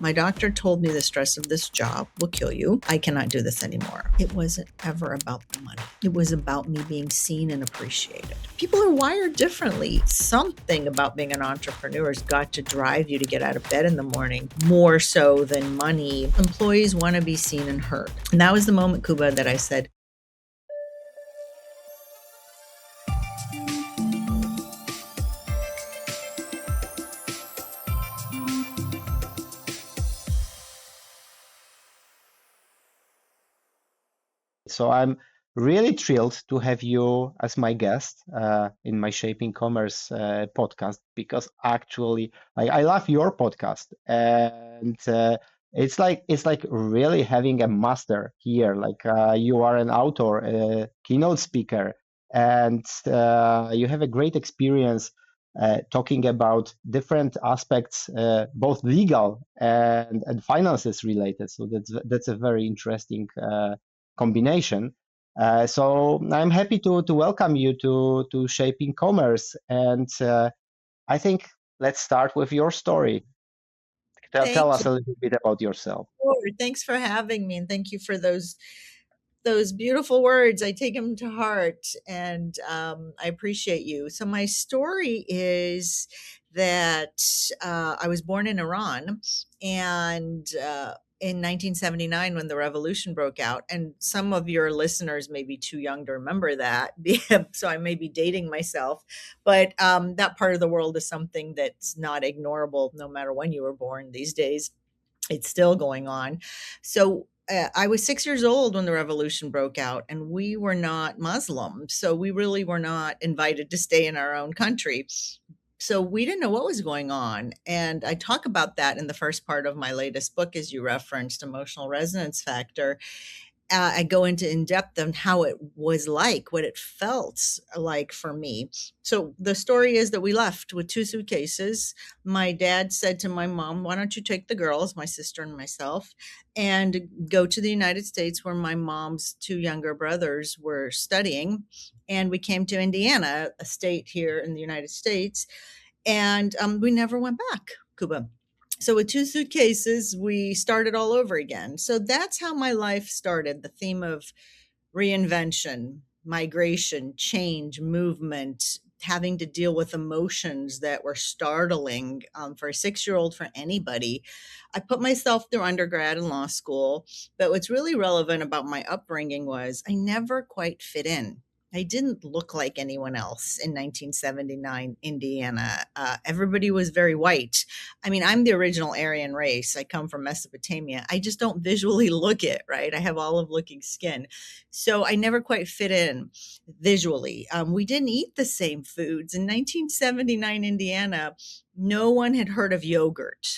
My doctor told me the stress of this job will kill you. I cannot do this anymore. It wasn't ever about the money. It was about me being seen and appreciated. People are wired differently. Something about being an entrepreneur has got to drive you to get out of bed in the morning more so than money. Employees want to be seen and heard. And that was the moment, Kuba, that I said, So I'm really thrilled to have you as my guest in my Shaping Commerce podcast because actually I love your podcast and it's like really having a master here. Like you are an author, a keynote speaker, and you have a great experience talking about different aspects, both legal and finances related. So that's a very interesting combination. So I'm happy to welcome you to Shaping Commerce, and I think let's start with your story. Tell thank us you. a little bit about yourself. Thanks for having me, and thank you for those beautiful words. I take them to heart, and I appreciate you. So my story is that I was born in Iran, and in 1979 when the revolution broke out, and some of your listeners may be too young to remember that, so I may be dating myself, but that part of the world is something that's not ignorable no matter when you were born these days. It's still going on. So I was 6 years old when the revolution broke out, and we were not Muslim. So we really were not invited to stay in our own country. So we didn't know what was going on. And I talk about that in the first part of my latest book, as you referenced, Emotional Resonance Factor. I go into in depth on how it was like, what it felt like for me. So the story is that we left with 2 suitcases. My dad said to my mom, "Why don't you take the girls, my sister and myself, and go to the United States where my mom's 2 younger brothers were studying?" And we came to Indiana, a state here in the United States, and we never went back, Cuba. So with 2 suitcases, we started all over again. So that's how my life started, the theme of reinvention, migration, change, movement, having to deal with emotions that were startling for a 6 year old, for anybody. I put myself through undergrad and law school, but what's really relevant about my upbringing was I never quite fit in. I didn't look like anyone else in 1979 Indiana. Everybody was very white. I mean, I'm the original Aryan race. I come from Mesopotamia. I just don't visually look it, right? I have olive looking skin. So I never quite fit in visually. We didn't eat the same foods. In 1979 Indiana, no one had heard of yogurt.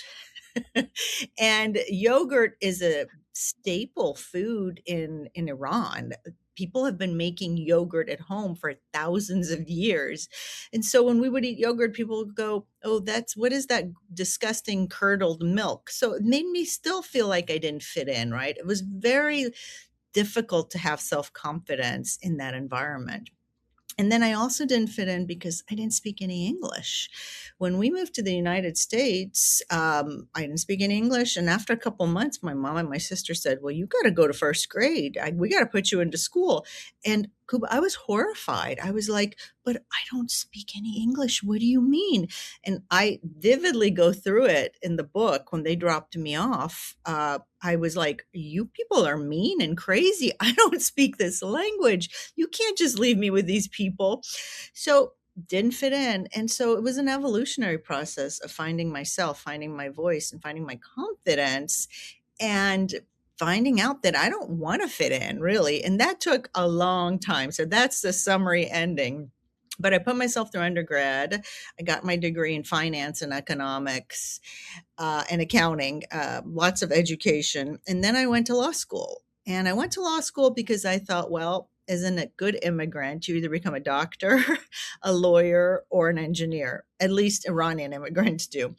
And yogurt is a staple food in Iran. People have been making yogurt at home for thousands of years. And so when we would eat yogurt, people would go, "Oh, what is that disgusting curdled milk?" So it made me still feel like I didn't fit in, right? It was very difficult to have self-confidence in that environment. And then I also didn't fit in because I didn't speak any English. When we moved to the United States, I didn't speak any English. And after a couple months, my mom and my sister said, "Well, you got to go to first grade. We got to put you into school." And Kuba, I was horrified. I was like, "But I don't speak any English. What do you mean?" And I vividly go through it in the book when they dropped me off. I was like, "You people are mean and crazy. I don't speak this language. You can't just leave me with these people." So didn't fit in. And so it was an evolutionary process of finding myself, finding my voice, and finding my confidence, and finding out that I don't want to fit in, really. And that took a long time. So that's the summary ending. But I put myself through undergrad. I got my degree in finance and economics and accounting, lots of education. And then I went to law school. And I went to law school because I thought, well, as a good immigrant, you either become a doctor, a lawyer, or an engineer. At least Iranian immigrants do.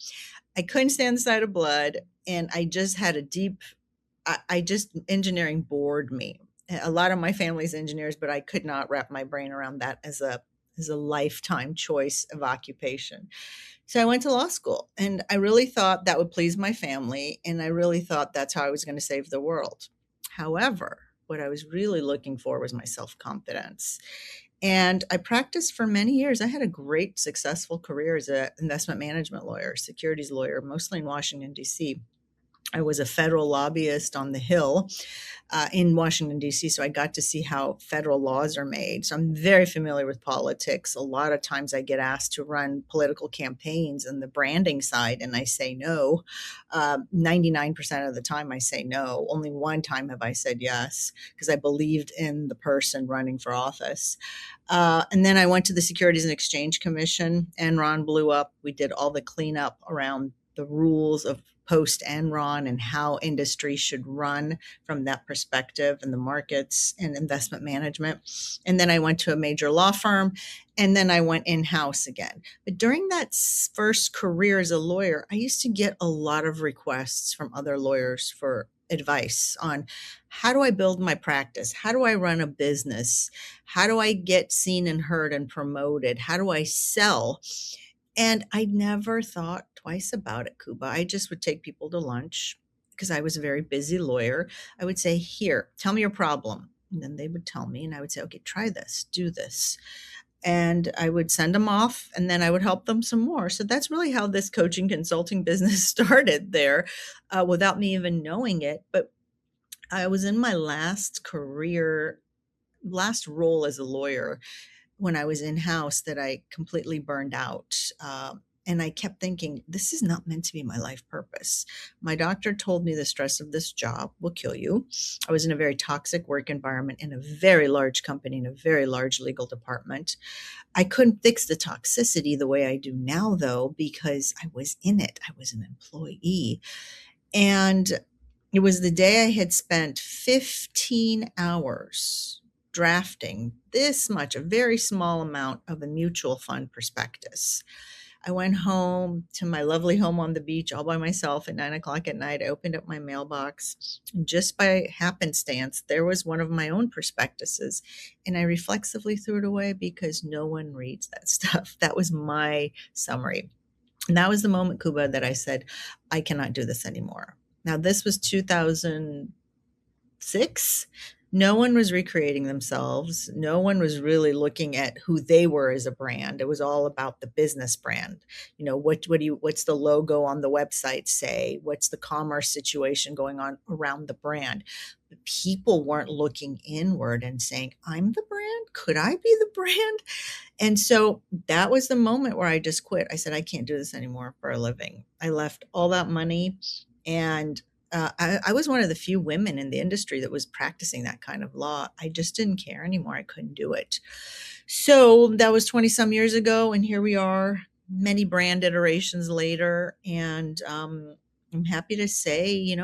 I couldn't stand the sight of blood. And I just had a deep, engineering bored me. A lot of my family's engineers, but I could not wrap my brain around that as a as a lifetime choice of occupation. So I went to law school, and I really thought that would please my family, and I really thought that's how I was going to save the world. However, what I was really looking for was my self-confidence. And I practiced for many years. I had a great successful career as an investment management lawyer, securities lawyer, mostly in Washington, D.C. I was a federal lobbyist on the Hill in Washington, D.C., so I got to see how federal laws are made. So I'm very familiar with politics. A lot of times I get asked to run political campaigns and the branding side, and I say no. 99% of the time I say no. Only one time have I said yes because I believed in the person running for office. And then I went to the Securities and Exchange Commission. Enron blew up. We did all the cleanup around the rules of post Enron and how industry should run from that perspective and the markets and investment management. And then I went to a major law firm, and then I went in house again. But during that first career as a lawyer, I used to get a lot of requests from other lawyers for advice on how do I build my practice? How do I run a business? How do I get seen and heard and promoted? How do I sell? And I never thought twice about it, Kuba. I just would take people to lunch because I was a very busy lawyer. I would say, here, tell me your problem. And then they would tell me, and I would say, okay, try this, do this. And I would send them off, and then I would help them some more. So that's really how this coaching consulting business started there without me even knowing it. But I was in my last role as a lawyer when I was in house that I completely burned out. And I kept thinking, this is not meant to be my life purpose. My doctor told me the stress of this job will kill you. I was in a very toxic work environment in a very large company, in a very large legal department. I couldn't fix the toxicity the way I do now, though, because I was in it. I was an employee. And it was the day I had spent 15 hours drafting this much, a very small amount of a mutual fund prospectus. I went home to my lovely home on the beach all by myself at 9 o'clock at night. I opened up my mailbox, and just by happenstance, there was one of my own prospectuses. And I reflexively threw it away because no one reads that stuff. That was my summary. And that was the moment, Kuba, that I said, I cannot do this anymore. Now, this was 2006. No one was recreating themselves. No one was really looking at who they were as a brand. It was all about the business brand. What's the logo on the website say? What's the commerce situation going on around the brand? But people weren't looking inward and saying, I'm the brand. Could I be the brand? And so that was the moment where I just quit. I said, I can't do this anymore for a living. I left all that money, and I was one of the few women in the industry that was practicing that kind of law. I just didn't care anymore. I couldn't do it. So that was 20 some years ago. And here we are, many brand iterations later. And I'm happy to say,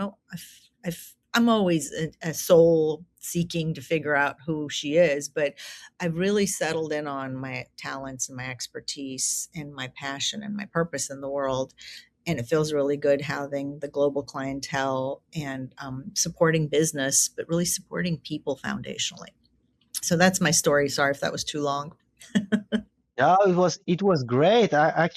I'm always a soul seeking to figure out who she is, but I've really settled in on my talents and my expertise and my passion and my purpose in the world. And it feels really good having the global clientele and supporting business, but really supporting people foundationally. So that's my story. Sorry if that was too long. Yeah, it was great. I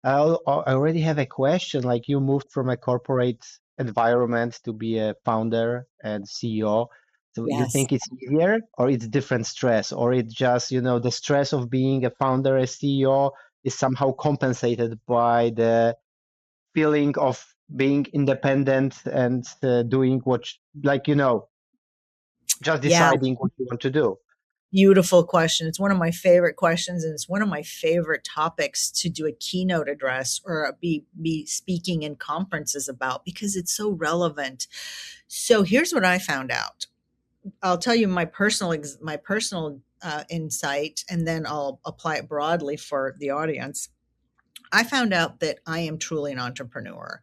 already have a question. Like, you moved from a corporate environment to be a founder and CEO. So you Yes. think it's easier, or it's different stress, or it's just, the stress of being a founder, a CEO is somehow compensated by the feeling of being independent and doing just Yeah. deciding what you want to do. Beautiful question. It's one of my favorite questions, and it's one of my favorite topics to do a keynote address or be speaking in conferences about because it's so relevant. So here's what I found out. I'll tell you my personal insight, and then I'll apply it broadly for the audience. I found out that I am truly an entrepreneur.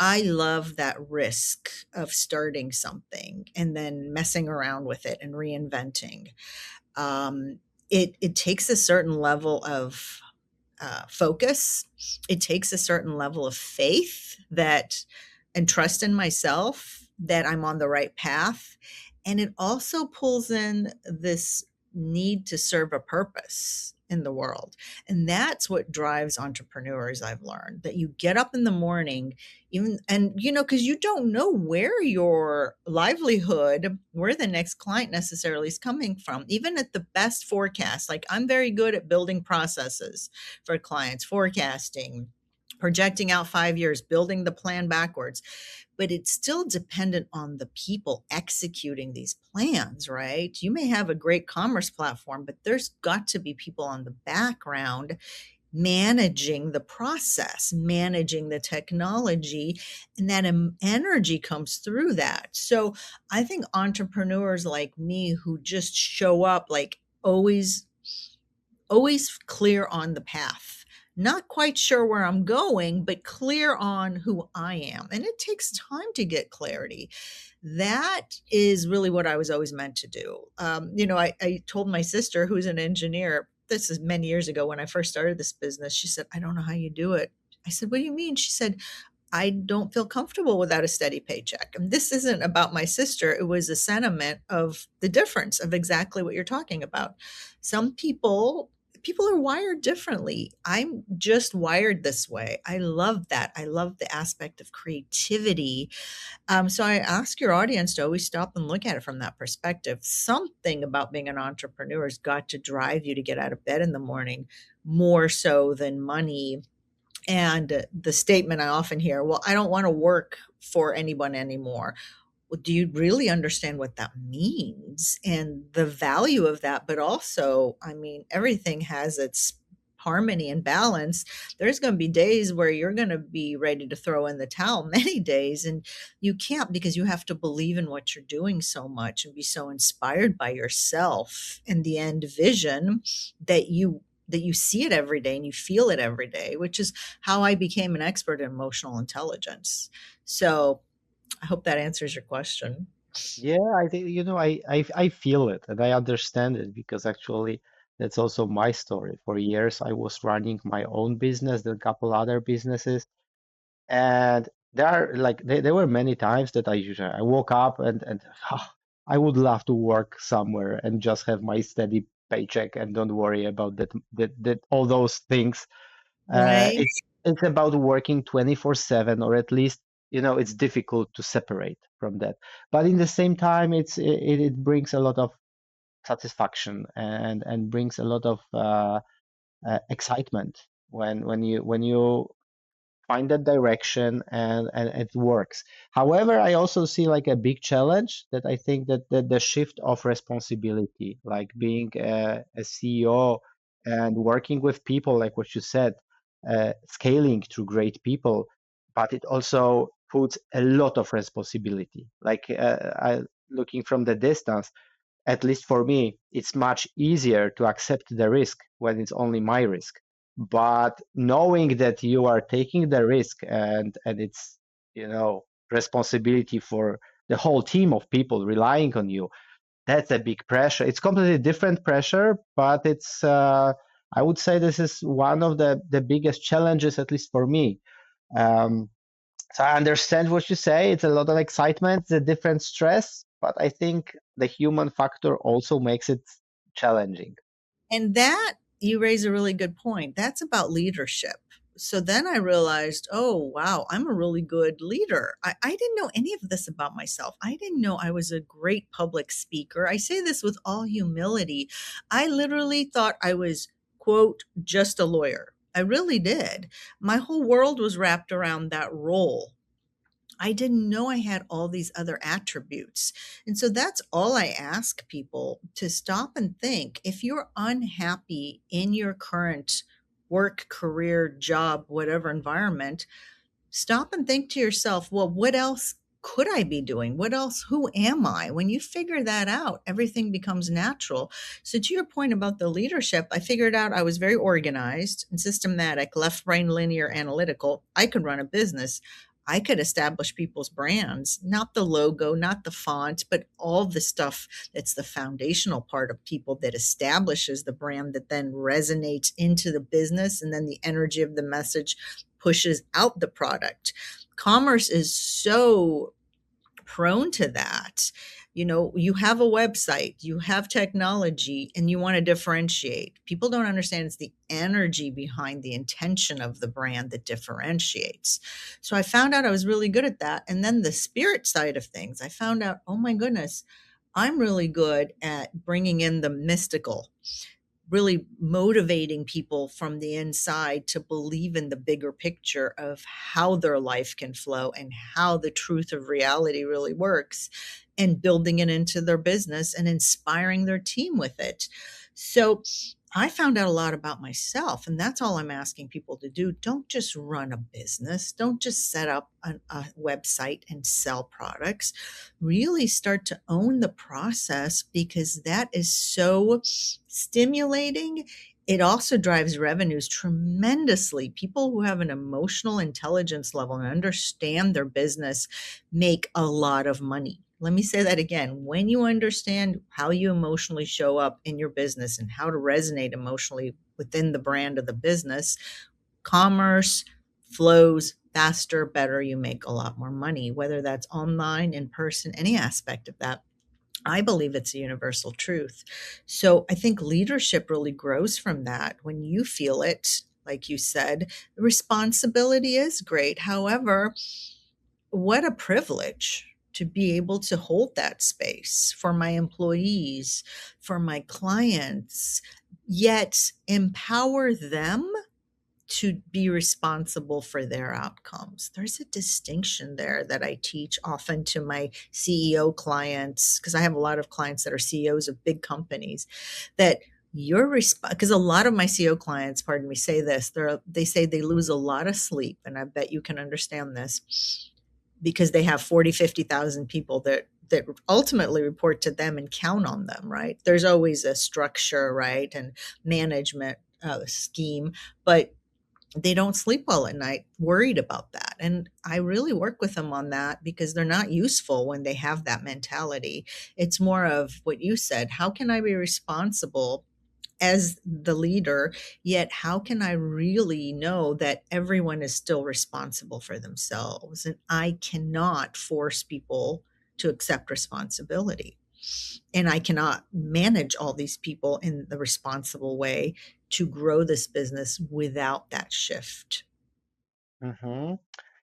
I love that risk of starting something and then messing around with it and reinventing. Um, it takes a certain level of focus. It takes a certain level of faith that and trust in myself that I'm on the right path. And it also pulls in this need to serve a purpose. in the world. And that's what drives entrepreneurs, I've learned, that you get up in the morning, even, and because you don't know where your livelihood, where the next client necessarily is coming from, even at the best forecast. Like, I'm very good at building processes for clients, forecasting, projecting out 5 years, building the plan backwards, but it's still dependent on the people executing these plans, right? You may have a great commerce platform, but there's got to be people on the background managing the process, managing the technology, and that energy comes through that. So I think entrepreneurs like me who just show up, like, always clear on the path, not quite sure where I'm going, but clear on who I am. And it takes time to get clarity. That is really what I was always meant to do. I told my sister, who's an engineer, this is many years ago when I first started this business. She said, I don't know how you do it. I said, what do you mean? She said, I don't feel comfortable without a steady paycheck. And this isn't about my sister. It was a sentiment of the difference of exactly what you're talking about. Some people are wired differently. I'm just wired this way. I love that. I love the aspect of creativity. So I ask your audience to always stop and look at it from that perspective. Something about being an entrepreneur has got to drive you to get out of bed in the morning more so than money. And the statement I often hear, well, I don't want to work for anyone anymore. Well, do you really understand what that means and the value of that? But also, I mean, everything has its harmony and balance. There's going to be days where you're going to be ready to throw in the towel, many days, and you can't, because you have to believe in what you're doing so much and be so inspired by yourself and the end vision that you see it every day and you feel it every day, which is how I became an expert in emotional intelligence. So I hope that answers your question. Yeah, I think, I feel it and I understand it because actually that's also my story. For years, I was running my own business, then a couple other businesses. And there are like there were many times that I woke up and I would love to work somewhere and just have my steady paycheck and don't worry about that all those things. Right. It's about working 24/7, or at least, it's difficult to separate from that. But in the same time, it brings a lot of satisfaction and brings a lot of excitement when you find that direction and it works. However, I also see like a big challenge that I think that the shift of responsibility, like being a CEO and working with people, like what you said, scaling to great people, but it also puts a lot of responsibility. Like looking from the distance, at least for me, it's much easier to accept the risk when it's only my risk. But knowing that you are taking the risk and it's, responsibility for the whole team of people relying on you, that's a big pressure. It's completely different pressure, but I would say this is one of the biggest challenges, at least for me. Um, so I understand what you say. It's a lot of excitement, it's a different stress, but I think the human factor also makes it challenging. And that, you raise a really good point. That's about leadership. So then I realized, oh, wow, I'm a really good leader. I didn't know any of this about myself. I didn't know I was a great public speaker. I say this with all humility. I literally thought I was, quote, just a lawyer. I really did. My whole world was wrapped around that role. I didn't know I had all these other attributes. And so that's all I ask people to stop and think. If you're unhappy in your current work, career, job, whatever environment, stop and think to yourself, well, what else could I be doing? What else? Who am I? When you figure that out, everything becomes natural. So, to your point about the leadership, I figured out I was very organized and systematic, left brain linear analytical. I could run a business. I could establish people's brands, not the logo, not the font, but all the stuff that's the foundational part of people that establishes the brand that then resonates into the business. And then the energy of the message pushes out the product. Commerce is so prone to that. You have a website, you have technology, and you want to differentiate. People don't understand it's the energy behind the intention of the brand that differentiates. So I found out I was really good at that. And then the spirit side of things, I found out, oh my goodness, I'm really good at bringing in the mystical, really motivating people from the inside to believe in the bigger picture of how their life can flow and how the truth of reality really works, and building it into their business and inspiring their team with it. So I found out a lot about myself, and that's all I'm asking people to do. Don't just run a business, don't just set up a website and sell products. Really start to own the process, because that is so stimulating. It also drives revenues tremendously. People who have an emotional intelligence level and understand their business make a lot of money. Let me say that again. When you understand how you emotionally show up in your business and how to resonate emotionally within the brand of the business, commerce flows faster, better. You make a lot more money, whether that's online, in person, any aspect of that. I believe it's a universal truth. So I think leadership really grows from that when you feel it. Like you said, responsibility is great. However, what a privilege to be able to hold that space for my employees, for my clients, yet empower them to be responsible for their outcomes. There's a distinction there that I teach often to my CEO clients, because I have a lot of clients that are CEOs of big companies, that because a lot of my CEO clients, pardon me, say this, they say they lose a lot of sleep, and I bet you can understand this, because they have 40, 50,000 people that ultimately report to them and count on them, right? There's always a structure, right, and management scheme, but they don't sleep well at night worried about that. And I really work with them on that, because they're not useful when they have that mentality. It's more of what you said. How can I be responsible as the leader, yet how can I really know that everyone is still responsible for themselves? And I cannot force people to accept responsibility. And I cannot manage all these people in the responsible way to grow this business without that shift. Hmm.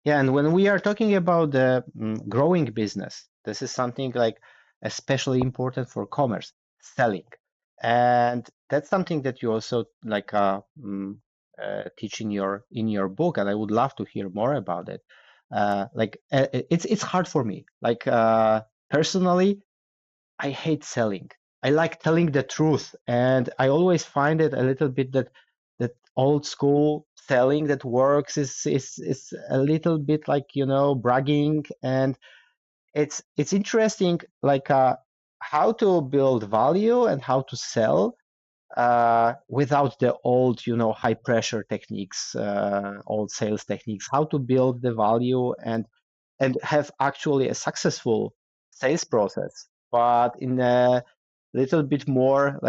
Yeah, and when we are talking about the growing business, this is something like especially important for commerce, selling. And that's something that you also teach in your book, and I would love to hear more about it. It's hard for me. Personally, I hate selling. I like telling the truth, and I always find it a little bit that old school selling that works is a little bit like, bragging, and it's interesting how to build value and how to sell without the old, high pressure techniques, old sales techniques, how to build the value and have actually a successful sales process, but in a little bit more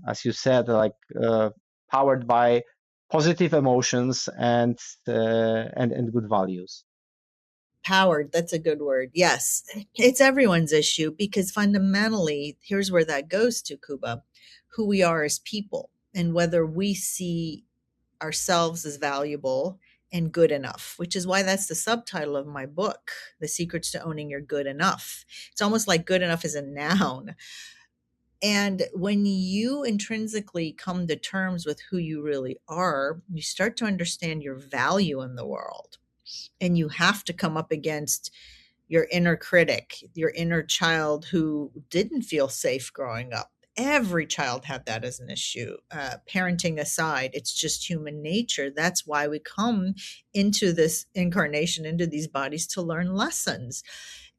as you said, powered by positive emotions and good values. Powered, that's a good word. Yes, it's everyone's issue, because fundamentally, here's where that goes to, Kuba, who we are as people and whether we see ourselves as valuable and good enough, which is why that's the subtitle of my book, The Secrets to Owning Your Good Enough. It's almost like good enough is a noun. And when you intrinsically come to terms with who you really are, you start to understand your value in the world. And you have to come up against your inner critic, your inner child who didn't feel safe growing up. Every child had that as an issue. Parenting aside, it's just human nature. That's why we come into this incarnation, into these bodies, to learn lessons.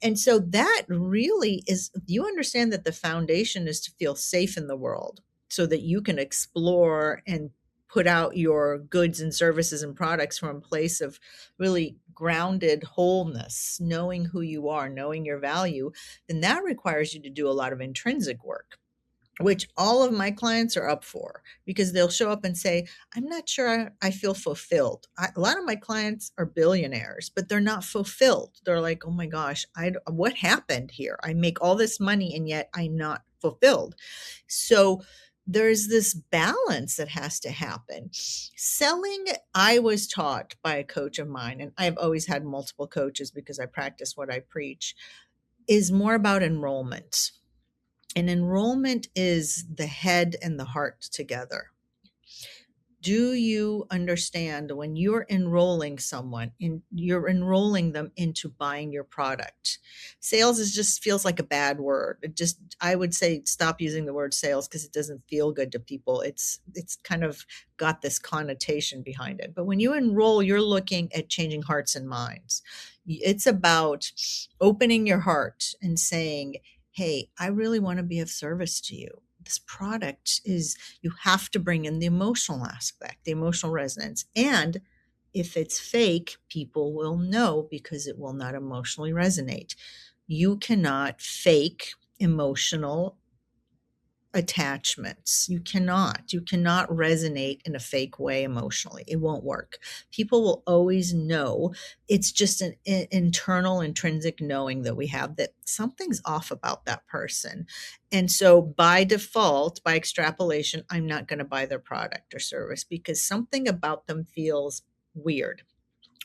And so that really is, you understand that the foundation is to feel safe in the world so that you can explore and put out your goods and services and products from a place of really grounded wholeness, knowing who you are, knowing your value. Then that requires you to do a lot of intrinsic work. which all of my clients are up for, because they'll show up and say, I'm not sure I feel fulfilled. A lot of my clients are billionaires, but they're not fulfilled. They're like, oh my gosh, what happened here? I make all this money and yet I'm not fulfilled. So there's this balance that has to happen. Selling, I was taught by a coach of mine, and I've always had multiple coaches because I practice what I preach, is more about enrollment. And enrollment is the head and the heart together. Do you understand when you're enrolling someone in, you're enrolling them into buying your product? Sales is just feels like a bad word. It just, I would say stop using the word sales because it doesn't feel good to people. It's kind of got this connotation behind it. But when you enroll, you're looking at changing hearts and minds. It's about opening your heart and saying, hey, I really want to be of service to you. This product is, you have to bring in the emotional aspect, the emotional resonance. And if it's fake, people will know because it will not emotionally resonate. You cannot fake emotional attachments. You cannot resonate in a fake way emotionally. It won't work. People will always know. It's just an internal intrinsic knowing that we have that something's off about that person. And so by default, by extrapolation, I'm not going to buy their product or service because something about them feels weird,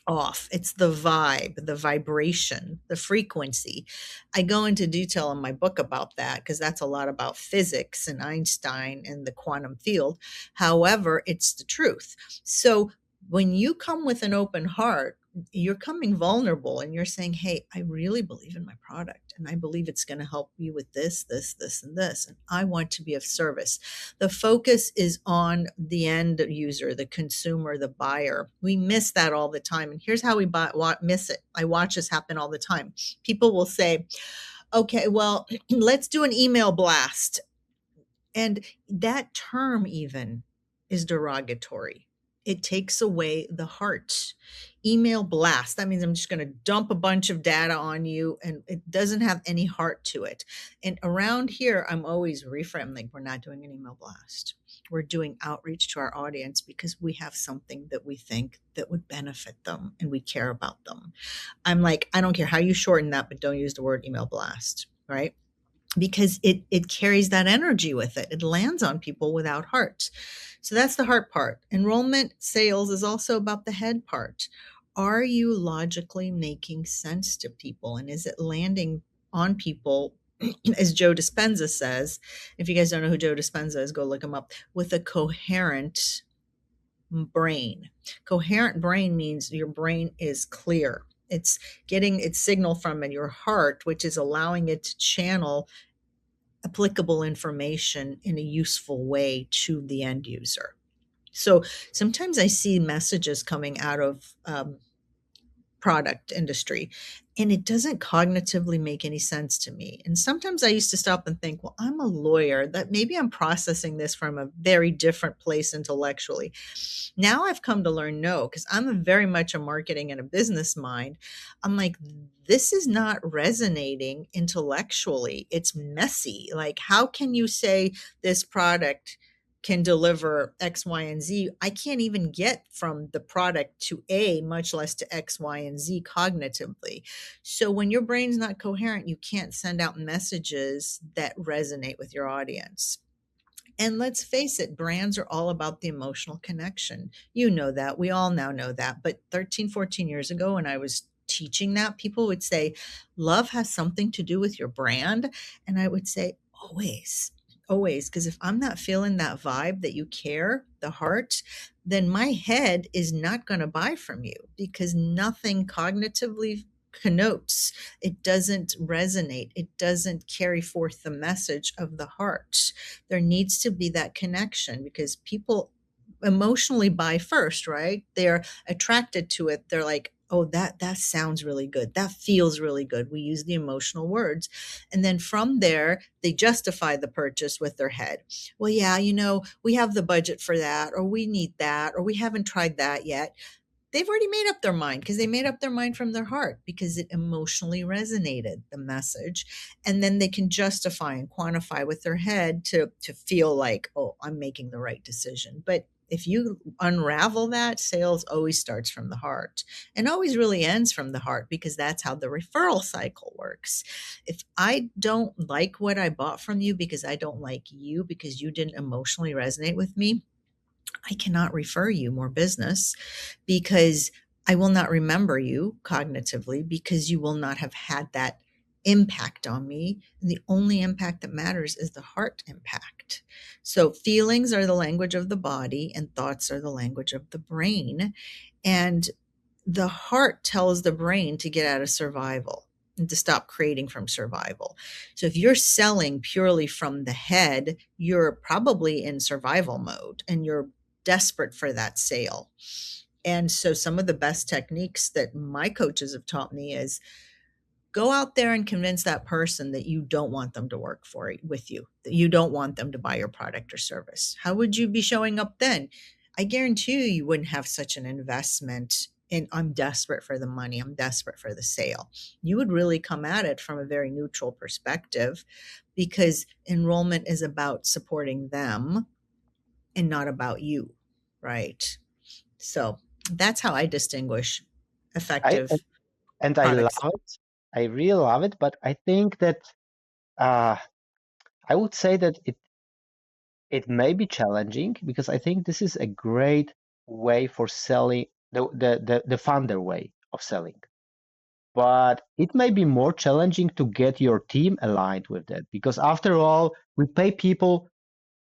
off. It's the vibe, the vibration, the frequency. I go into detail in my book about that because that's a lot about physics and Einstein and the quantum field. However, it's the truth. So when you come with an open heart, you're coming vulnerable and you're saying, hey, I really believe in my product and I believe it's going to help you with this, this, this, and this. And I want to be of service. The focus is on the end user, the consumer, the buyer. We miss that all the time. And here's how we miss it. I watch this happen all the time. People will say, okay, well, let's do an email blast. And that term even is derogatory. It takes away the heart. Email blast. That means I'm just going to dump a bunch of data on you and it doesn't have any heart to it. And around here, I'm always reframing. We're not doing an email blast. We're doing outreach to our audience because we have something that we think that would benefit them and we care about them. I'm like, I don't care how you shorten that, but don't use the word email blast, right? Because it carries that energy with it. It lands on people without heart. So that's the heart part. Enrollment sales is also about the head part. Are you logically making sense to people? And is it landing on people, as Joe Dispenza says? If you guys don't know who Joe Dispenza is, go look him up. With a coherent brain. Coherent brain means your brain is clear. It's getting its signal from your heart, which is allowing it to channel applicable information in a useful way to the end user. So sometimes I see messages coming out of product industry and it doesn't cognitively make any sense to me. And sometimes I used to stop and think, well, I'm a lawyer, that maybe I'm processing this from a very different place intellectually. Now I've come to learn no, because I'm very much a marketing and a business mind. I'm like, this is not resonating intellectually. It's messy. Like, how can you say this product can deliver X, Y, and Z? I can't even get from the product to A, much less to X, Y, and Z cognitively. So when your brain's not coherent, you can't send out messages that resonate with your audience. And let's face it, brands are all about the emotional connection. You know that. We all now know that. But 13, 14 years ago, when I was teaching that, people would say, love has something to do with your brand. And I would say, always, always. Because if I'm not feeling that vibe that you care, the heart, then my head is not going to buy from you because nothing cognitively connotes, it doesn't resonate, it doesn't carry forth the message of the heart. There needs to be that connection because people emotionally buy first, right? They're attracted to it. They're like, oh, that sounds really good, that feels really good. We use the emotional words, and then from there they justify the purchase with their head. Well, yeah, we have the budget for that, or we need that, or we haven't tried that yet. they've already made up their mind because they made up their mind from their heart because it emotionally resonated, the message. And then they can justify and quantify with their head to feel like, oh, I'm making the right decision. But if you unravel that, sales always starts from the heart and always really ends from the heart because that's how the referral cycle works. If I don't like what I bought from you because I don't like you because you didn't emotionally resonate with me, I cannot refer you more business because I will not remember you cognitively because you will not have had that impact on me. And the only impact that matters is the heart impact. So feelings are the language of the body and thoughts are the language of the brain. And the heart tells the brain to get out of survival and to stop creating from survival. So if you're selling purely from the head, you're probably in survival mode and you're desperate for that sale. And so some of the best techniques that my coaches have taught me is go out there and convince that person that you don't want them to work for with you, that you don't want them to buy your product or service. How would you be showing up then? I guarantee you wouldn't have such an investment in I'm desperate for the money, I'm desperate for the sale. You would really come at it from a very neutral perspective because enrollment is about supporting them and not about you, right? So that's how I distinguish I effective and I love products. it. I really love it, but I think that uh, I would say that it may be challenging because I think this is a great way for selling the founder way of selling. But it may be more challenging to get your team aligned with that because after all, we pay people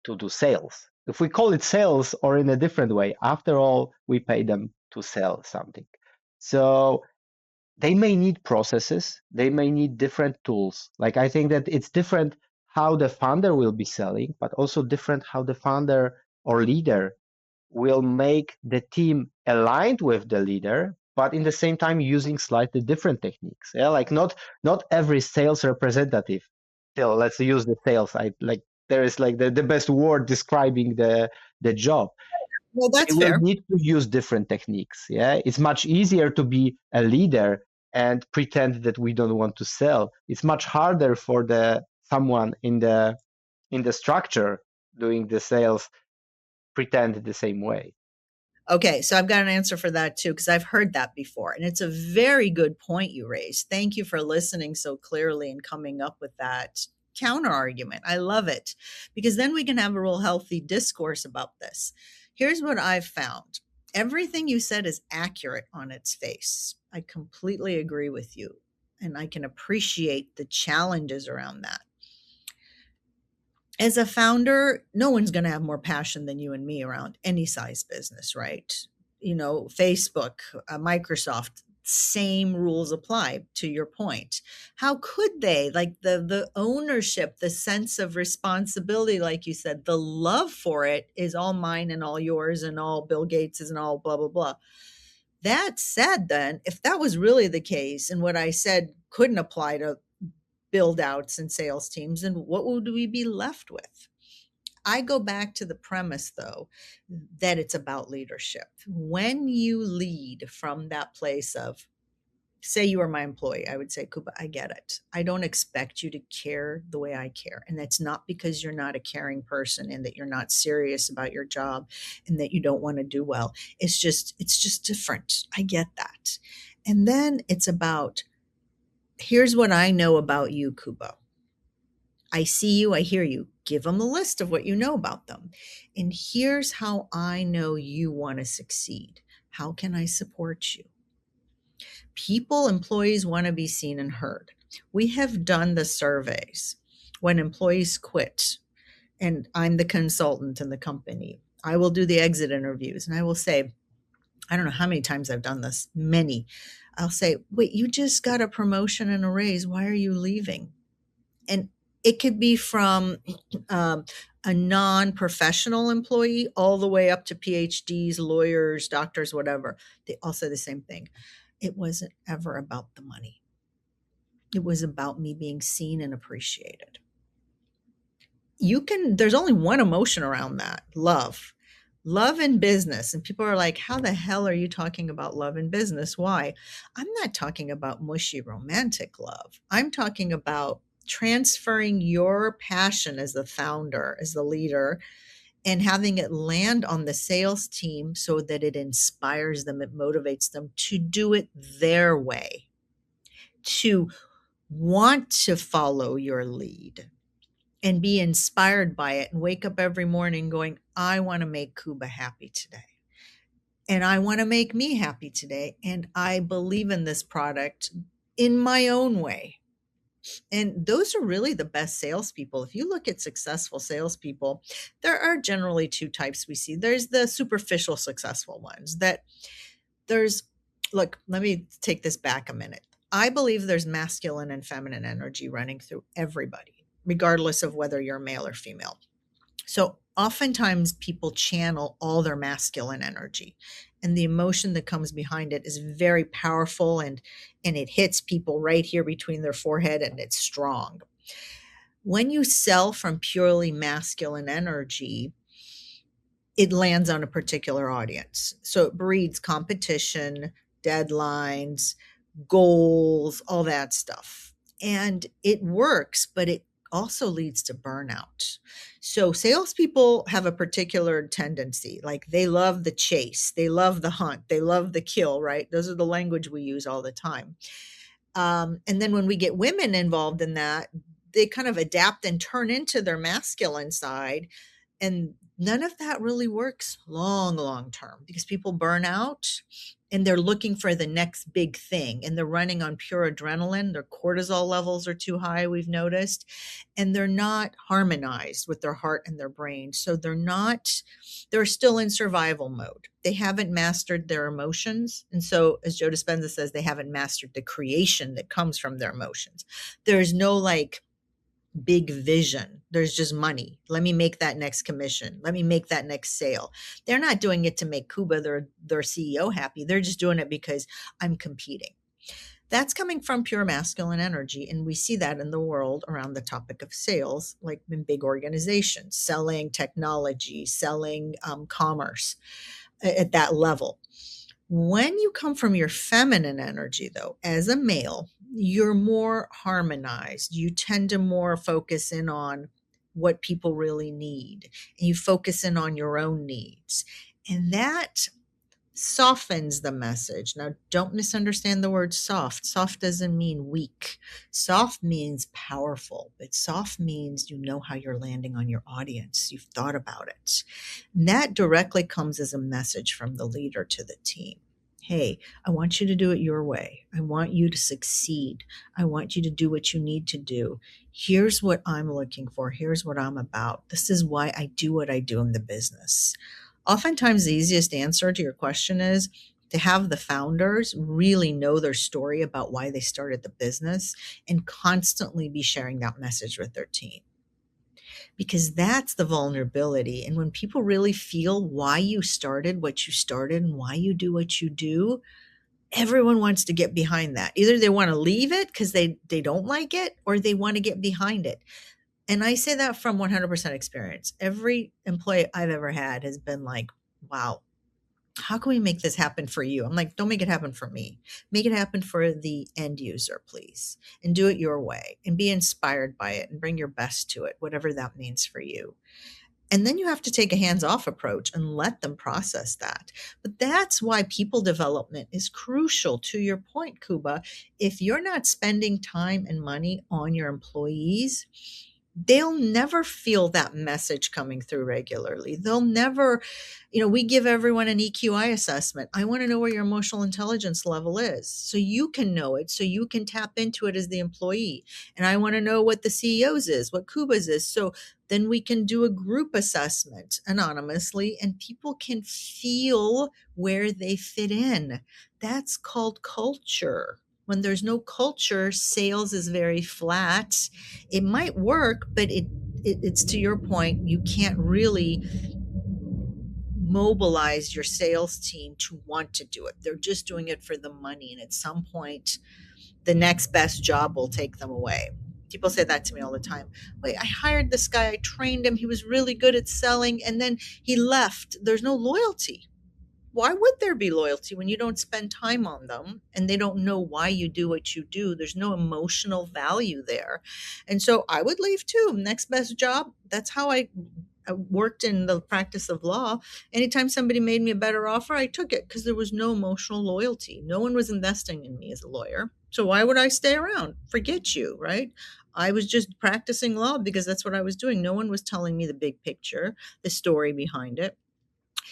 to do sales. If we call it sales or in a different way, after all, we pay them to sell something. So they may need processes, they may need different tools. Like I think that it's different how the founder will be selling, but also different how the founder or leader will make the team aligned with the leader, but in the same time using slightly different techniques. Yeah, like not every sales representative. Still, let's use the sales. I like there is like the best word describing the job. Well, They that's will fair. need to use different techniques. Yeah, it's much easier to be a leader and pretend that we don't want to sell. It's much harder for the someone in the structure doing the sales pretend the same way. Okay, so I've got an answer for that too, because I've heard that before. And it's a very good point you raised. Thank you for listening so clearly and coming up with that counter argument. I love it because then we can have a real healthy discourse about this. Here's what I've found everything you said is accurate on its face. I completely agree with you. And I can appreciate the challenges around that. As a founder, no one's going to have more passion than you and me around any size business, right? You know, Facebook, Microsoft, same rules apply to your point. How could they? Like the ownership, the sense of responsibility, like you said, the love for it is all mine and all yours and all Bill Gates and all blah blah blah. That said, then, if that was really the case and what I said couldn't apply to build outs and sales teams, then what would we be left with? I go back to the premise, though, that it's about leadership. When you lead from that place of, say, you are my employee, I would say, Kuba, I get it. I don't expect you to care the way I care. And that's not because you're not a caring person and that you're not serious about your job and that you don't want to do well. It's just different. I get that. And then it's about, here's what I know about you, Kuba. I see you, I hear you. Give them a list of what you know about them. And here's how I know you want to succeed. How can I support you? People, employees want to be seen and heard. We have done the surveys when employees quit, and I'm the consultant in the company. I will do the exit interviews and I will say, I don't know how many times I've done this, many. I'll say, wait, you just got a promotion and a raise. Why are you leaving? And it could be from um, a non-professional employee all the way up to PhDs, lawyers, doctors, whatever. They all say the same thing. It wasn't ever about the money. It was about me being seen and appreciated. There's only one emotion around that, love. Love and business. And people are like, how the hell are you talking about love and business? Why? I'm not talking about mushy romantic love. I'm talking about transferring your passion as the founder, as the leader, and having it land on the sales team so that it inspires them, it motivates them to do it their way, to want to follow your lead and be inspired by it and wake up every morning going, I want to make Kuba happy today. And I want to make me happy today. And I believe in this product in my own way. And those are really the best salespeople. If you look at successful salespeople, there are generally two types we see. There's the superficial successful ones that there's, look, let me take this back a minute. I believe there's masculine and feminine energy running through everybody, regardless of whether you're male or female. So oftentimes people channel all their masculine energy, and the emotion that comes behind it is very powerful, and it hits people right here between their forehead, and it's strong. When you sell from purely masculine energy, it lands on a particular audience. So it breeds competition, deadlines, goals, all that stuff. And it works, but it also leads to burnout. So salespeople have a particular tendency, like they love the chase, they love the hunt, they love the kill, right? Those are the language we use all the time. And then when we get women involved in that, they kind of adapt and turn into their masculine side. And none of that really works long term because people burn out and they're looking for the next big thing and they're running on pure adrenaline. Their cortisol levels are too high, we've noticed, and they're not harmonized with their heart and their brain. So they're still in survival mode. They haven't mastered their emotions. And so, as Joe Dispenza says, they haven't mastered the creation that comes from their emotions. There's no like big vision. There's just money. Let me make that next commission. Let me make that next sale. They're not doing it to make Kuba, their CEO, happy. They're just doing it because I'm competing. That's coming from pure masculine energy. And we see that in the world around the topic of sales, like in big organizations, selling technology, selling commerce at that level. When you come from your feminine energy, though, as a male, you're more harmonized. You tend to more focus in on what people really need, and you focus in on your own needs. And that softens the message. Now, don't misunderstand the word soft. Soft doesn't mean weak. Soft means powerful, but soft means you know how you're landing on your audience. You've thought about it. And that directly comes as a message from the leader to the team. Hey, I want you to do it your way. I want you to succeed. I want you to do what you need to do. Here's what I'm looking for. Here's what I'm about. This is why I do what I do in the business. Oftentimes, the easiest answer to your question is to have the founders really know their story about why they started the business and constantly be sharing that message with their team. Because that's the vulnerability. And when people really feel why you started what you started and why you do what you do, everyone wants to get behind that. Either they want to leave it because they don't like it, or they want to get behind it. And I say that from 100% experience. Every employee I've ever had has been like, wow, how can we make this happen for you? I'm like, don't make it happen for me. Make it happen for the end user, please. And do it your way and be inspired by it and bring your best to it, whatever that means for you. And then you have to take a hands-off approach and let them process that. But that's why people development is crucial. To your point, Kuba, if you're not spending time and money on your employees, they'll never feel that message coming through regularly. They'll never, we give everyone an EQI assessment. I want to know where your emotional intelligence level is so you can know it, so you can tap into it as the employee. And I want to know what the CEO's is, what Kuba's is. So then we can do a group assessment anonymously and people can feel where they fit in. That's called culture. When there's no culture, sales is very flat. It might work, but it's to your point, you can't really mobilize your sales team to want to do it. They're just doing it for the money. And at some point, the next best job will take them away. People say that to me all the time. Wait, I hired this guy, I trained him, he was really good at selling, and then he left. There's no loyalty. Why would there be loyalty when you don't spend time on them and they don't know why you do what you do? There's no emotional value there. And so I would leave too. Next best job. That's how I worked in the practice of law. Anytime somebody made me a better offer, I took it because there was no emotional loyalty. No one was investing in me as a lawyer. So why would I stay around? Forget you, right? I was just practicing law because that's what I was doing. No one was telling me the big picture, the story behind it.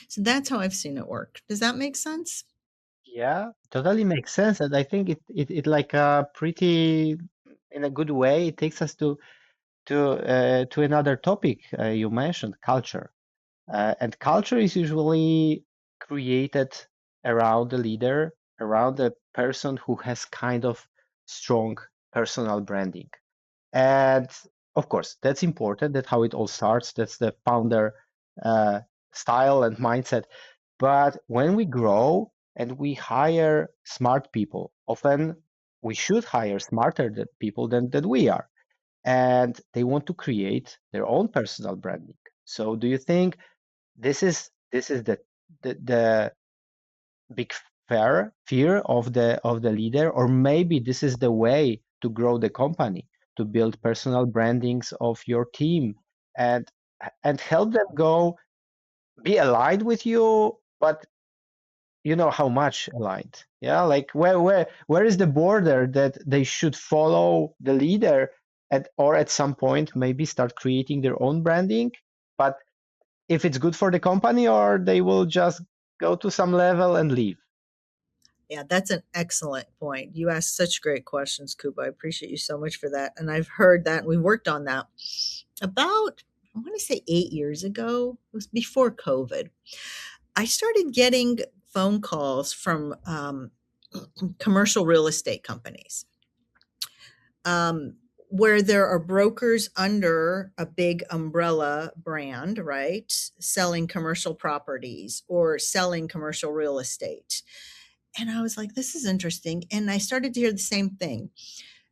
So that's how I've seen it work. Does that make sense? Yeah, totally makes sense. And I think it like pretty in a good way, it takes us to another topic you mentioned, culture. And culture is usually created around the leader, around the person who has kind of strong personal branding. And of course, that's important. That's how it all starts. That's the founder uh, style and mindset. But when we grow and we hire smart people, often we should hire smarter people than we are. And they want to create their own personal branding. So do you think this is the big fear of the leader, or maybe this is the way to grow the company, to build personal brandings of your team and help them go be aligned with you, but you know how much aligned. Yeah, like where is the border that they should follow the leader at, or at some point maybe start creating their own branding, but if it's good for the company, or they will just go to some level and leave. Yeah, that's an excellent point. You asked such great questions, Kuba. I appreciate you so much for that. And I've heard that, and we worked on that about, I want to say 8 years ago. It was before COVID. I started getting phone calls from commercial real estate companies, where there are brokers under a big umbrella brand, right? Selling commercial properties or selling commercial real estate. And I was like, this is interesting. And I started to hear the same thing.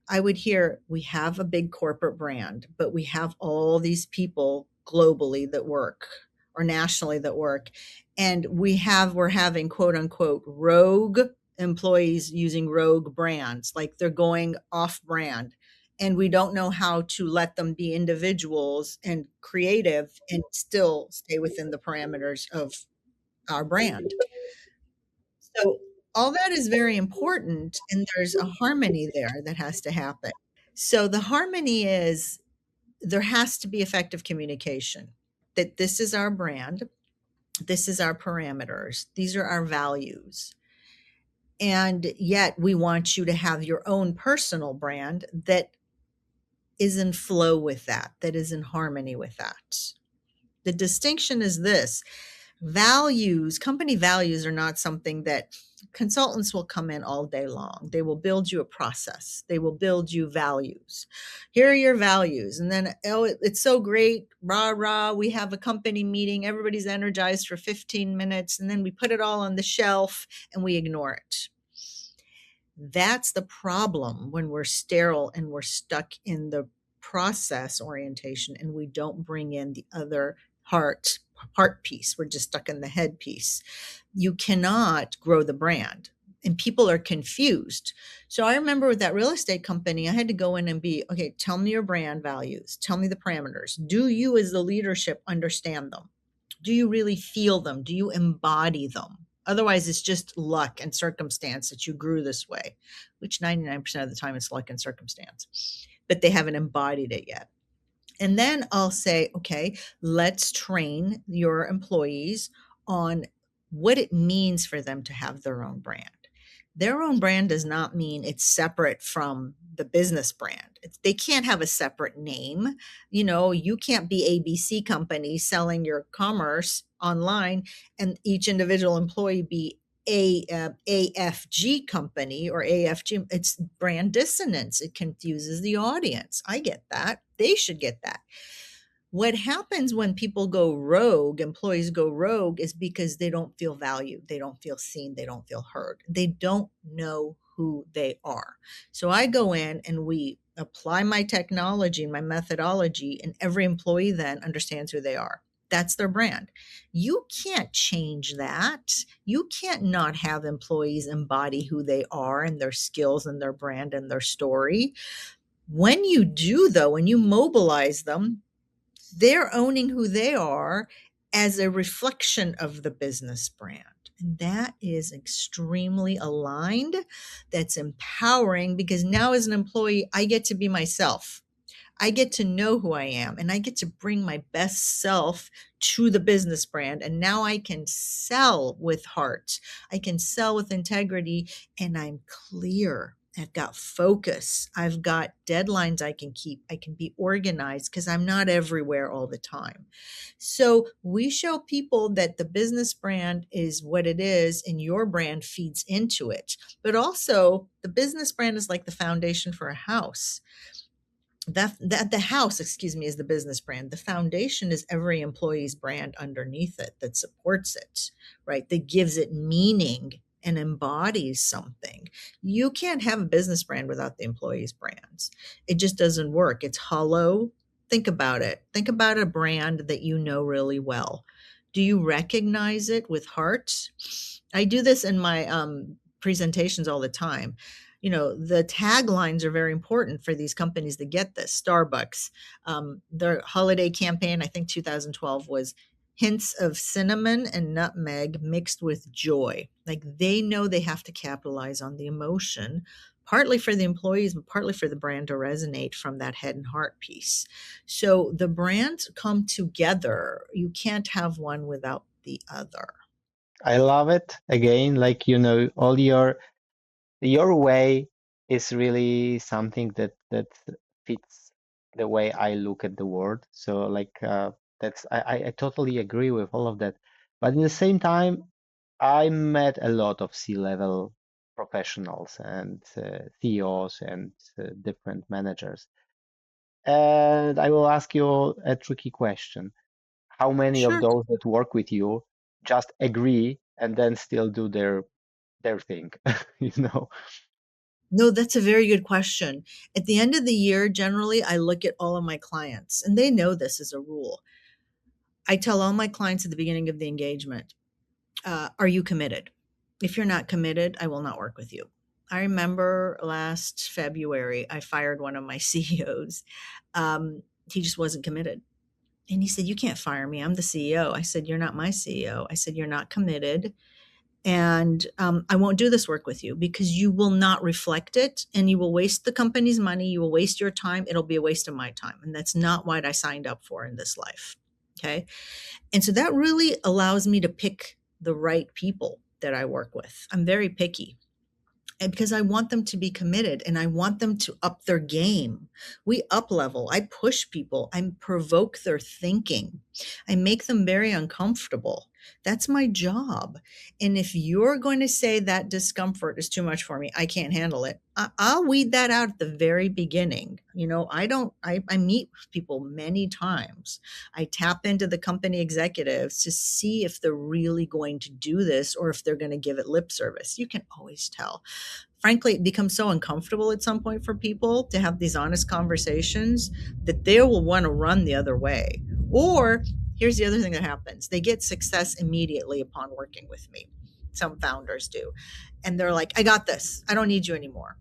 I would hear, we have a big corporate brand, but we have all these people globally that work or nationally that work. And we're having quote unquote rogue employees using rogue brands, like they're going off brand. And we don't know how to let them be individuals and creative and still stay within the parameters of our brand. So all that is very important, and there's a harmony there that has to happen. So the harmony is there has to be effective communication that this is our brand, this is our parameters, these are our values. And yet we want you to have your own personal brand that is in flow with that, that is in harmony with that. The distinction is this: values, company values are not something that consultants will come in all day long. They will build you a process. They will build you values. Here are your values. And then, oh, it's so great. Rah, rah. We have a company meeting. Everybody's energized for 15 minutes. And then we put it all on the shelf and we ignore it. That's the problem when we're sterile and we're stuck in the process orientation and we don't bring in the other heart piece. We're just stuck in the head piece. You cannot grow the brand. And people are confused. So I remember with that real estate company, I had to go in and be, okay, tell me your brand values. Tell me the parameters. Do you, as the leadership, understand them? Do you really feel them? Do you embody them? Otherwise, it's just luck and circumstance that you grew this way, which 99% of the time it's luck and circumstance, but they haven't embodied it yet. And then I'll say, okay, let's train your employees on what it means for them to have their own brand. Their own brand does not mean it's separate from the business brand. They can't have a separate name. You know, you can't be ABC company selling your commerce online and each individual employee be AFG company or AFG. It's brand dissonance. It confuses the audience. I get that. They should get that. What happens when people go rogue, employees go rogue, is because they don't feel valued, they don't feel seen, they don't feel heard, they don't know who they are. So I go in and we apply my technology, my methodology, and every employee then understands who they are. That's their brand. You can't change that. You can't not have employees embody who they are and their skills and their brand and their story. When you do, though, when you mobilize them, they're owning who they are as a reflection of the business brand. And that is extremely aligned. That's empowering because now, as an employee, I get to be myself. I get to know who I am and I get to bring my best self to the business brand. And now I can sell with heart. I can sell with integrity and I'm clear. I've got focus. I've got deadlines I can keep. I can be organized because I'm not everywhere all the time. So we show people that the business brand is what it is and your brand feeds into it. But also, the business brand is like the foundation for a house. That the house, excuse me, is the business brand. The foundation is every employee's brand underneath it that supports it, right? That gives it meaning and embodies something. You can't have a business brand without the employees' brands. It just doesn't work. It's hollow. Think about it. Think about a brand that you know really well. Do you recognize it with heart? I do this in my presentations all the time. You know, the taglines are very important for these companies to get this. Starbucks, their holiday campaign, I think 2012, was hints of cinnamon and nutmeg mixed with joy. Like they know they have to capitalize on the emotion, partly for the employees, but partly for the brand to resonate from that head and heart piece. So the brands come together. You can't have one without the other. I love it. Again, like all your way is really something that fits the way I look at the world. So like that's I totally agree with all of that. But in the same time, I met a lot of C-level professionals and CEOs and different managers. And I will ask you a tricky question. How many of Sure. those that work with you just agree and then still do their thing? You know? No, that's a very good question. At the end of the year, generally, I look at all of my clients, and they know this as a rule. I tell all my clients at the beginning of the engagement, are you committed? If you're not committed, I will not work with you. I remember last February, I fired one of my CEOs. He just wasn't committed. And he said, you can't fire me. I'm the CEO. I said, you're not my CEO. I said, you're not committed. And I won't do this work with you because you will not reflect it and you will waste the company's money. You will waste your time. It'll be a waste of my time. And that's not what I signed up for in this life. Okay. And so that really allows me to pick the right people that I work with. I'm very picky. And because I want them to be committed and I want them to up their game. We up level. I push people. I provoke their thinking. I make them very uncomfortable. That's my job. And if you're going to say that discomfort is too much for me, I can't handle it. I'll weed that out at the very beginning. You know, I meet with people many times. I tap into the company executives to see if they're really going to do this or if they're going to give it lip service. You can always tell. Frankly, it becomes so uncomfortable at some point for people to have these honest conversations that they will want to run the other way. Or here's the other thing that happens: they get success immediately upon working with me. Some founders do. And they're like, I got this. I don't need you anymore.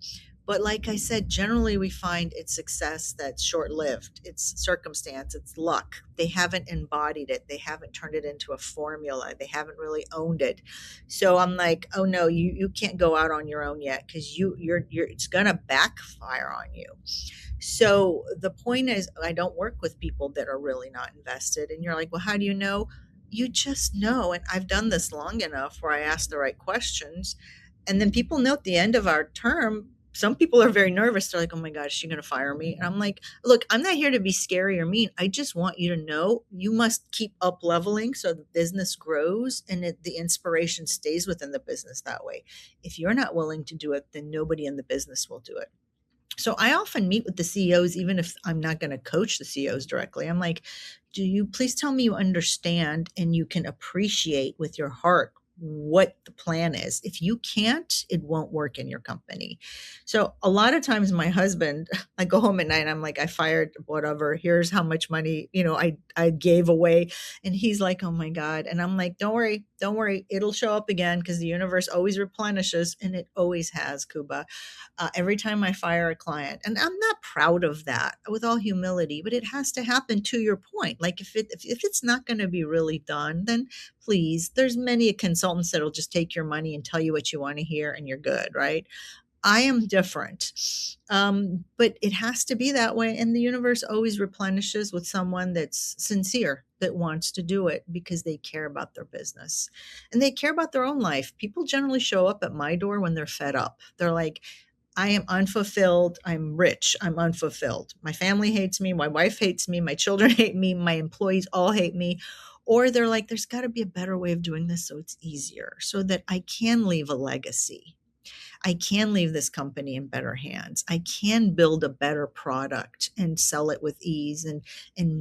But like I said, generally we find it's success that's short lived. It's circumstance, it's luck. They haven't embodied it. They haven't turned it into a formula. They haven't really owned it. So I'm like, oh no, you can't go out on your own yet because you're it's gonna backfire on you. So the point is, I don't work with people that are really not invested. And you're like, well, how do you know? You just know. And I've done this long enough where I ask the right questions. And then people know at the end of our term, some people are very nervous. They're like, oh my God, is she going to fire me? And I'm like, look, I'm not here to be scary or mean. I just want you to know you must keep up leveling so the business grows and the inspiration stays within the business that way. If you're not willing to do it, then nobody in the business will do it. So I often meet with the CEOs, even if I'm not going to coach the CEOs directly. I'm like, do you please tell me you understand and you can appreciate with your heart what the plan is. If you can't, it won't work in your company. So a lot of times my husband, I go home at night and I'm like, I fired whatever. Here's how much money, I gave away. And he's like, oh my God. And I'm like, don't worry, don't worry. It'll show up again because the universe always replenishes, and it always has, Kuba. Every time I fire a client. And I'm not proud of that, with all humility, but it has to happen, to your point. Like if it's not going to be really done, then please, there's many consultants that'll just take your money and tell you what you want to hear and you're good, right? I am different. But it has to be that way. And the universe always replenishes with someone that's sincere, that wants to do it because they care about their business and they care about their own life. People generally show up at my door when they're fed up. They're like, I am unfulfilled. I'm rich. I'm unfulfilled. My family hates me. My wife hates me. My children hate me. My employees all hate me. Or they're like, there's got to be a better way of doing this so it's easier, so that I can leave a legacy. I can leave this company in better hands. I can build a better product and sell it with ease and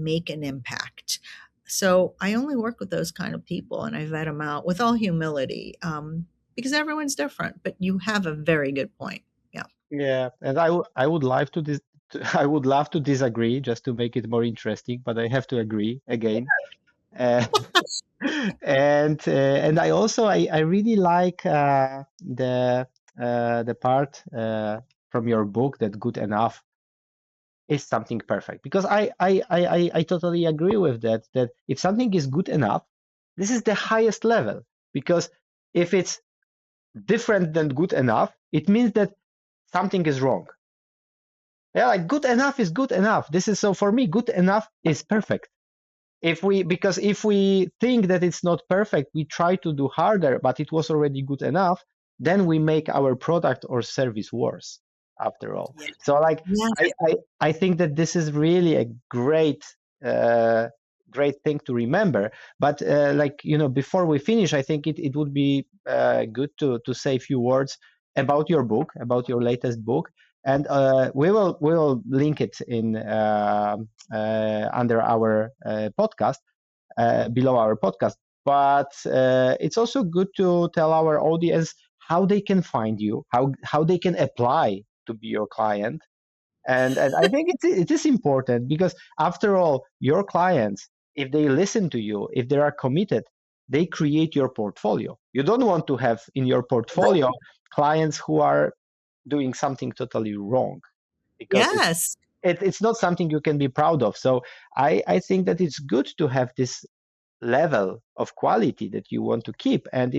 make an impact. So I only work with those kind of people, and I vet them out with all humility, because everyone's different. But you have a very good point. Yeah. Yeah, and I would like to dis I would love to disagree just to make it more interesting, but I have to agree again. Uh, and I really like the part from your book that good enough is something perfect, because I totally agree with that, that if something is good enough, this is the highest level, because if it's different than good enough, it means that something is wrong. Yeah, like good enough is good enough. This is, so for me, good enough is perfect. Because if we think that it's not perfect, we try to do harder, but it was already good enough, then we make our product or service worse after all. Yeah. So like Yeah. I think that this is really a uh, great thing to remember. But like, before we finish, I think it would be good to say a few words about your book, about your latest book. And we will link it in under our podcast, below our podcast. But it's also good to tell our audience how they can find you, how they can apply to be your client. And I think it is important, because after all, your clients, if they listen to you, if they are committed, they create your portfolio. You don't want to have in your portfolio clients who are doing something totally wrong, because Yes. it's not something you can be proud of. So I think that it's good to have this level of quality that you want to keep. And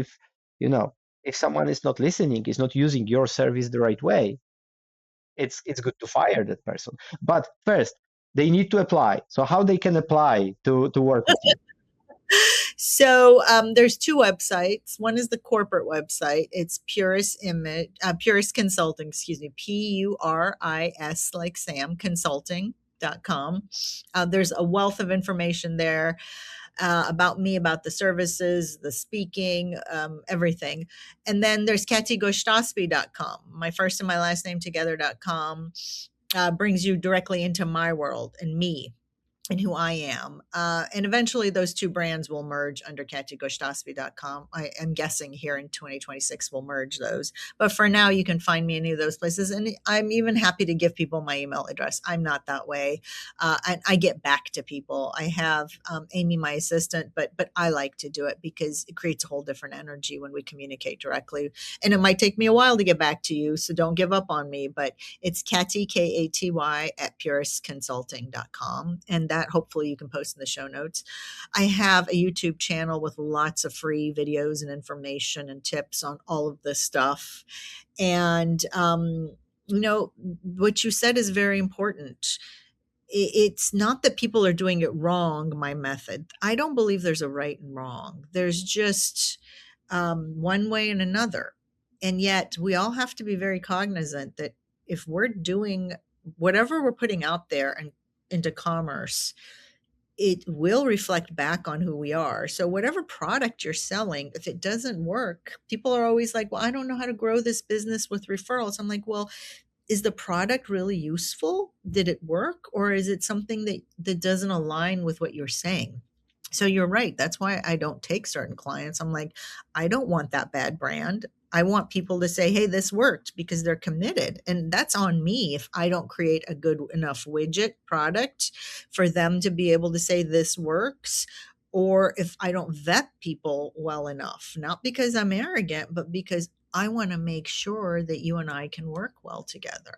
you know if someone is not listening, is not using your service the right way, it's good to fire that person. But first, they need to apply. So how they can apply to work with you? So there's two websites. One is the corporate website. It's Purist Consulting, excuse me, PURIS like Sam Consulting.com. There's a wealth of information there about me, about the services, the speaking, everything. And then there's KatyGoshtasbi.com. My first and my last name together.com brings you directly into my world and me and who I am. And eventually those two brands will merge under KatyGoshtasbi.com. I am guessing here in 2026 we'll merge those. But for now, you can find me in any of those places. And I'm even happy to give people my email address. I'm not that way. And I get back to people. I have Amy, my assistant, but I like to do it because it creates a whole different energy when we communicate directly. And it might take me a while to get back to you, so don't give up on me. But it's Katy, Katy, at puristconsulting.com. And that hopefully you can post in the show notes. I have a YouTube channel with lots of free videos and information and tips on all of this stuff. And, what you said is very important. It's not that people are doing it wrong, my method. I don't believe there's a right and wrong. There's just one way and another. And yet we all have to be very cognizant that if we're doing whatever we're putting out there and into commerce, it will reflect back on who we are. So whatever product you're selling, if it doesn't work, people are always like, well, I don't know how to grow this business with referrals. I'm like, well, is the product really useful? Did it work? Or is it something that doesn't align with what you're saying? So you're right. That's why I don't take certain clients. I'm like, I don't want that bad brand. I want people to say, hey, this worked because they're committed. And that's on me if I don't create a good enough widget product for them to be able to say this works. Or if I don't vet people well enough, not because I'm arrogant, but because I want to make sure that you and I can work well together.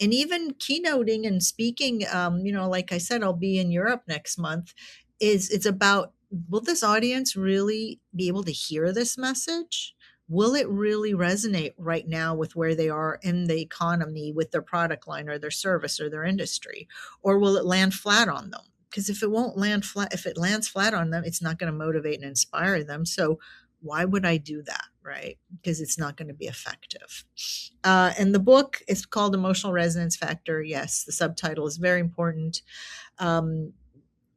And even keynoting and speaking, like I said, I'll be in Europe next month, is it's about, will this audience really be able to hear this message? Will it really resonate right now with where they are in the economy with their product line or their service or their industry? Or will it land flat on them? Because if it won't land flat, if it lands flat on them, it's not going to motivate and inspire them. So why would I do that? Right? Because it's not going to be effective. And the book is called Emotional Resonance Factor. Yes, the subtitle is very important. Um,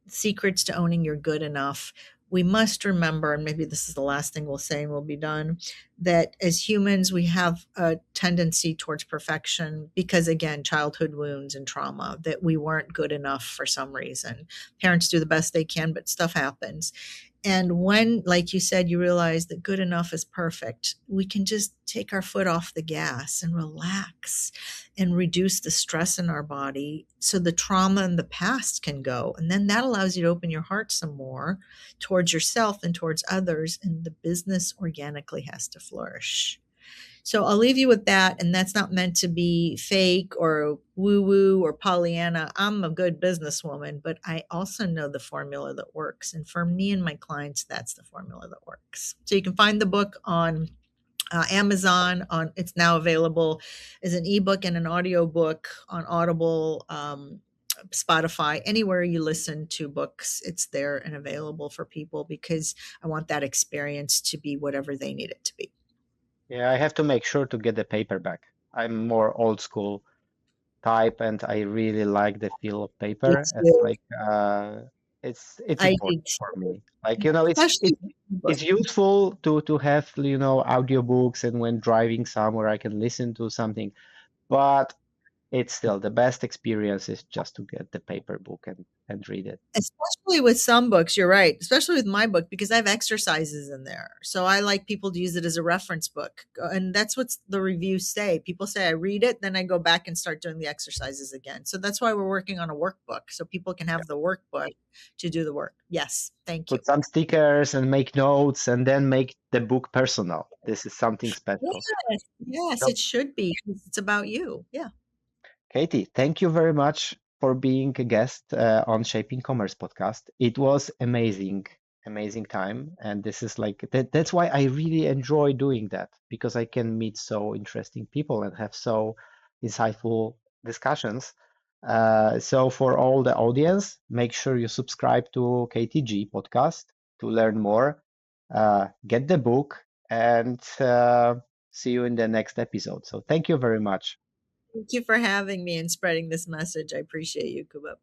Secrets to owning your good enough. We must remember, and maybe this is the last thing we'll say and we'll be done, that as humans, we have a tendency towards perfection because, again, childhood wounds and trauma, that we weren't good enough for some reason. Parents do the best they can, but stuff happens. And when, like you said, you realize that good enough is perfect, we can just take our foot off the gas and relax and reduce the stress in our body so the trauma in the past can go. And then that allows you to open your heart some more towards yourself and towards others. And the business organically has to flourish. So I'll leave you with that. And that's not meant to be fake or woo woo or Pollyanna. I'm a good businesswoman, but I also know the formula that works. And for me and my clients, that's the formula that works. So you can find the book on Amazon. On It's now available as an ebook and an audio book on Audible, Spotify, anywhere you listen to books. It's there and available for people because I want that experience to be whatever they need it to be. Yeah, I have to make sure to get the paperback. I'm more old school type, and I really like the feel of Do paper. It's too. like it's I do important for too. me. Like, you know, Especially it's book. useful to have, you know, audiobooks, and when driving somewhere I can listen to something, but it's still the best experience is just to get the paper book and read it. Especially with some books, you're right. Especially with my book because I have exercises in there. So I like people to use it as a reference book. And that's what the reviews say. People say I read it, then I go back and start doing the exercises again. So that's why we're working on a workbook so people can Yeah. have the workbook to do the work. Yes, thank you. Put some stickers and make notes and then make the book personal. This is something special. Yes, yes, So it should be. It's about you. Yeah. Katie, thank you very much for being a guest on Shaping Commerce podcast. It was amazing, amazing time. And this is like that's why I really enjoy doing that because I can meet so interesting people and have so insightful discussions. So for all the audience, make sure you subscribe to KTG podcast to learn more. Get the book and see you in the next episode. So thank you very much. Thank you for having me and spreading this message. I appreciate you, Kuba.